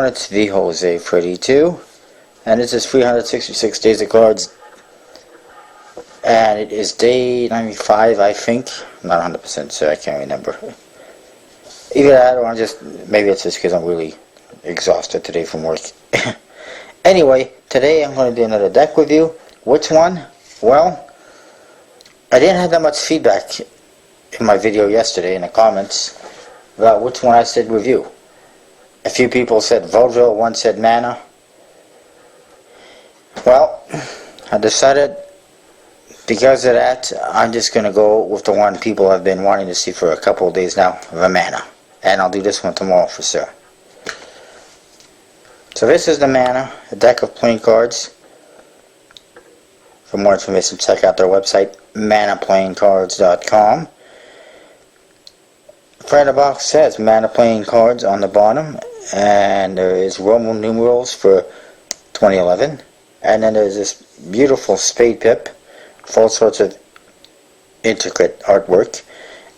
it's the Jose Freddy 2, and this is 366 Days of Cards, and it is day 95, I think. I'm not 100% sure, I can't remember. Either that, or maybe it's just because I'm really exhausted today from work. Anyway, today I'm going to do another deck review. Which one? Well, I didn't have that much feedback in my video yesterday in the comments about which one I said review. A few people said Vodvil, one said Mana. Well, I decided because of that, I'm just going to go with the one people have been wanting to see for a couple of days now, the Mana. And I'll do this one tomorrow for sure. So this is the Mana, a deck of playing cards. For more information, check out their website, manaplayingcards.com. Front of the box says Mana Playing Cards on the bottom, and there is Roman numerals for 2011. And then there's this beautiful spade pip with all sorts of intricate artwork.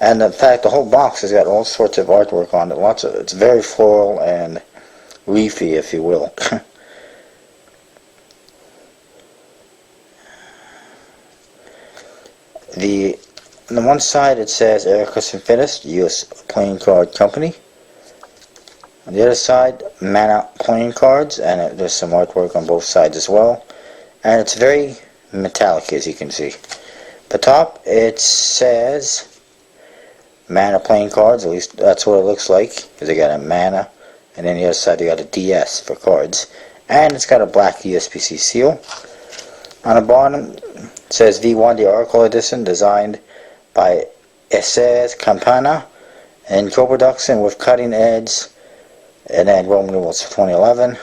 And in fact, the whole box has got all sorts of artwork on it. It's very floral and leafy, if you will. On the one side it says Ericus Infinis, U.S. Playing Card Company. On the other side, Mana Playing Cards, and there's some artwork on both sides as well. And it's very metallic, as you can see. At the top it says Mana Playing Cards, at least that's what it looks like, because they got a Mana, and then the other side they got a DS for cards. And it's got a black USPC seal. On the bottom it says V1, the Oracle Edition, designed by Esses Campana and co-production with Cutting Edge, and then Roman numerals for 2011.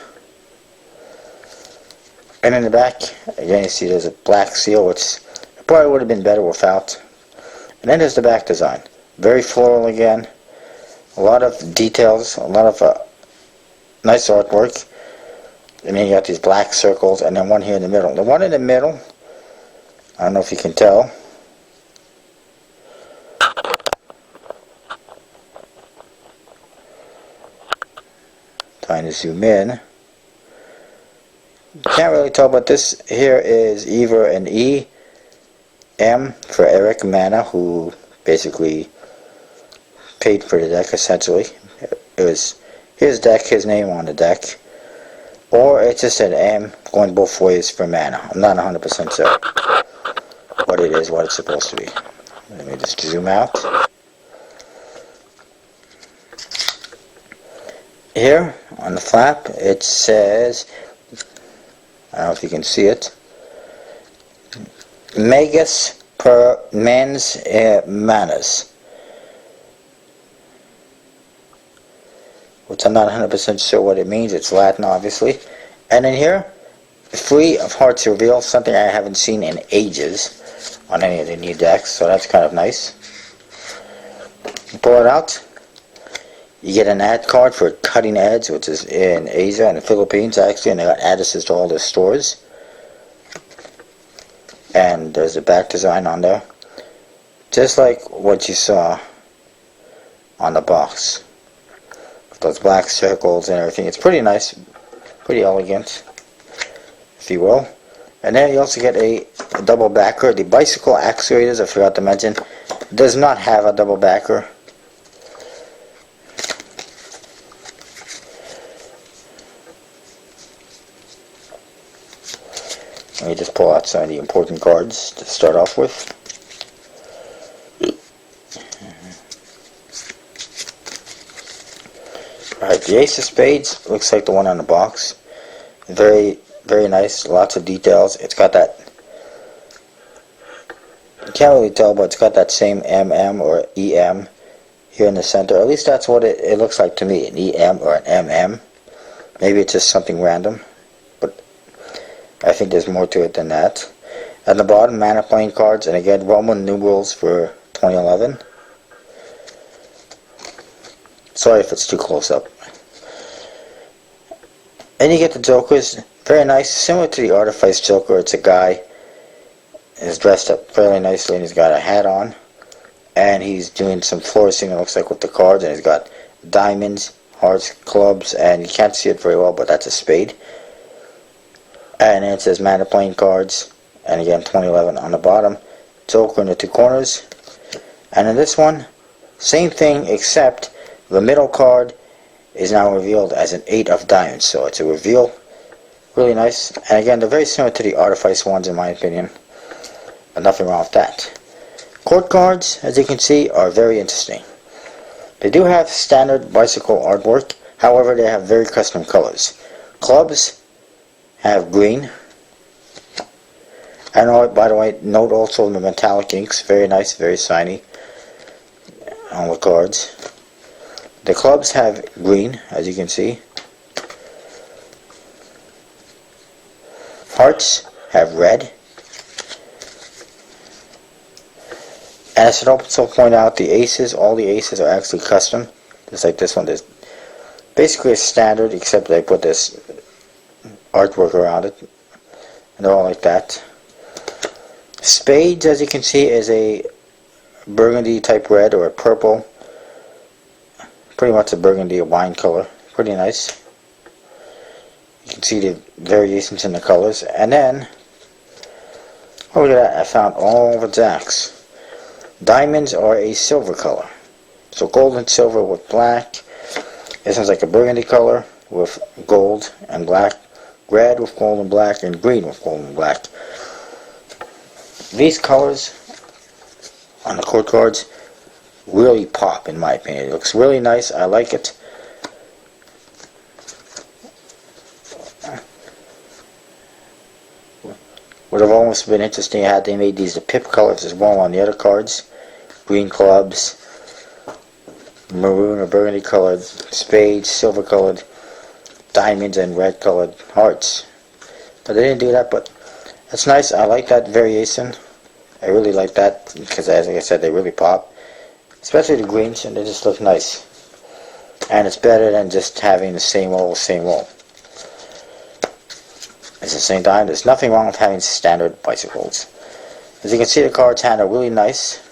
And in the back, again you see there's a black seal, which probably would have been better without. And then there's the back design. Very floral again. A lot of details, a lot of nice artwork. And then you got these black circles, and then one here in the middle. The one in the middle, I don't know if you can tell. Trying to zoom in. Can't really tell, but this here is either an E, M for Eric Mana, who basically paid for the deck essentially. It was his deck, his name on the deck. Or it's just an M going both ways for Mana. I'm not 100% sure what it is, what it's supposed to be. Let me just zoom out. Here on the flap it says, I don't know if you can see it, Megas per mens manas, which I'm not 100% sure what it means. It's Latin, obviously. And in here, Free of Hearts Reveal, something I haven't seen in ages on any of the new decks, so that's kind of nice. You pull it out, you get an ad card for Cutting Edge, which is in Asia and the Philippines actually, and they got addresses to all their stores. And there's a back design on there, just like what you saw on the box. Those black circles and everything. It's pretty nice, pretty elegant, if you will. And then you also get a double backer. The bicycle actuators, I forgot to mention, does not have a double backer. Let me just pull out some of the important cards to start off with. Alright, the Ace of Spades looks like the one on the box. Very, very nice. Lots of details. It's got that, you can't really tell, but it's got that same MM or EM here in the center. At least that's what it looks like to me, an EM or an MM. Maybe it's just something random, but I think there's more to it than that. At the bottom, Mana Playing Cards, and again, Roman numerals for 2011. Sorry if it's too close up. And you get the Jokers. Very nice, similar to the Artifice Joker. It's a guy, is dressed up fairly nicely, and he's got a hat on, and he's doing some flourishing, it looks like, with the cards, and he's got diamonds, hearts, clubs, and you can't see it very well, but that's a spade. And then it says Mana playing cards, and again 2011 on the bottom. Joker in the two corners. And in this one, same thing, except the middle card is now revealed as an 8 of diamonds. So it's a reveal. Really nice. And again, they're very similar to the Artifice ones in my opinion. But nothing wrong with that. Court cards, as you can see, are very interesting. They do have standard bicycle artwork. However, they have very custom colors. Clubs have green. And by the way, note also the metallic inks. Very nice, very shiny on the cards. The clubs have green, as you can see. Hearts have red. And I should also point out the aces, all the aces are actually custom. Just like this one, there's basically a standard, except they put this artwork around it. And they're all like that. Spades, as you can see, is a burgundy type red or a purple. Pretty much a burgundy, a wine color. Pretty nice. You can see the variations in the colors. And then, oh look at that, I found all the jacks. Diamonds are a silver color. So gold and silver with black. This one's like a burgundy color with gold and black. Red with gold and black, and green with gold and black. These colors on the court cards really pop in my opinion. It looks really nice. I like it. Would have almost been interesting had they made these the pip colors as well on the other cards. Green clubs, maroon or burgundy colored spades, silver colored diamonds, and red colored hearts. But they didn't do that, but that's nice. I like that variation. I really like that because, as I said, they really pop. Especially the greens, and they just look nice. And it's better than just having the same old, same old. At the same time, there's nothing wrong with having standard bicycles. As you can see, the cards hand are really nice.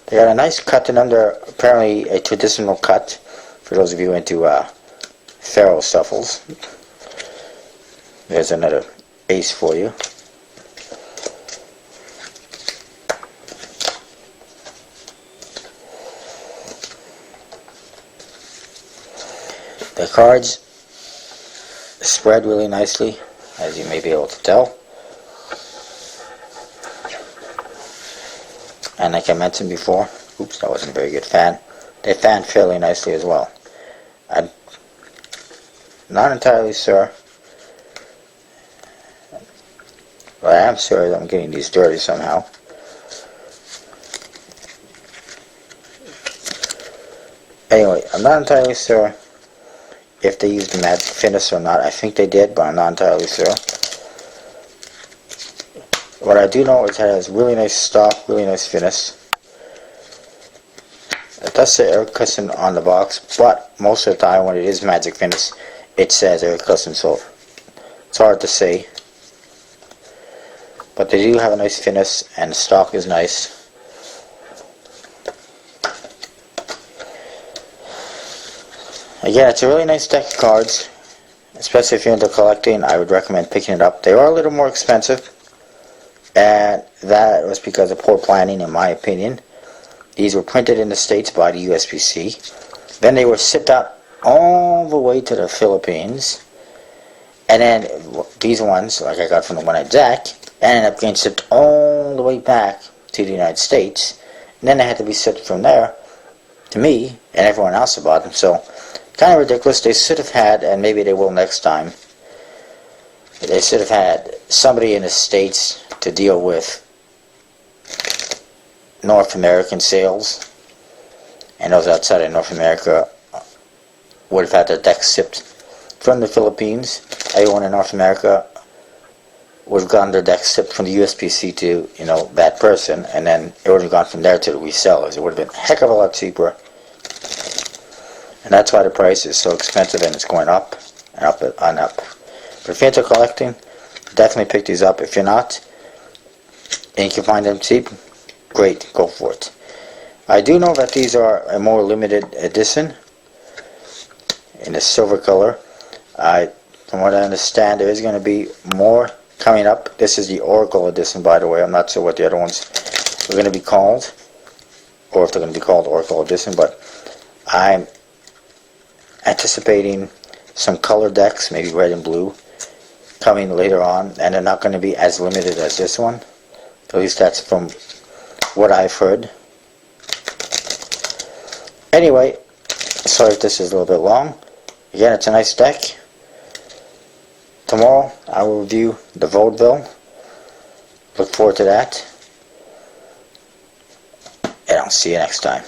They got a nice cut in them. They're apparently a traditional cut, for those of you into Pharaoh shuffles. There's another ace for you. The cards spread really nicely, as you may be able to tell. And like I mentioned before, oops, that wasn't a very good fan. They fan fairly nicely as well. I'm not entirely sure, but I am sure that I'm getting these dirty somehow. Anyway, I'm not entirely sure if they used the magic finish or not. I think they did, but I'm not entirely sure. What I do know is that it has really nice stock, really nice finish. It does say Eric Custom on the box, but most of the time when it is magic finish, it says Eric Custom, so it's hard to say. But they do have a nice finish, and the stock is nice. Again, it's a really nice deck of cards, especially if you're into collecting. I would recommend picking it up. They are a little more expensive, and that was because of poor planning, in my opinion. These were printed in the States by the USPC. Then they were shipped out all the way to the Philippines, and then these ones, like I got from the one at Jack, ended up getting shipped all the way back to the United States, and then they had to be shipped from there to me and everyone else who bought them. So kind of ridiculous. They should have had, and maybe they will next time, they should have had somebody in the States to deal with North American sales, and those outside of North America would have had their decks shipped from the Philippines. Everyone in North America would have gotten their decks shipped from the USPC to, that person, and then it would have gone from there to the resellers. It would have been a heck of a lot cheaper. And that's why the price is so expensive, and it's going up and up and up. But if you're into collecting, definitely pick these up. If you're not, and you can find them cheap, great, go for it. I do know that these are a more limited edition. in the silver color. From what I understand, there is going to be more coming up. This is the Oracle edition, by the way. I'm not sure what the other ones are going to be called, or if they're going to be called Oracle edition, but I'm anticipating some color decks, maybe red and blue, coming later on, and they're not going to be as limited as this one. At least that's from what I've heard. Anyway, sorry if this is a little bit long. Again, it's a nice deck. Tomorrow I will review the Vaudeville. Look forward to that. And I'll see you next time.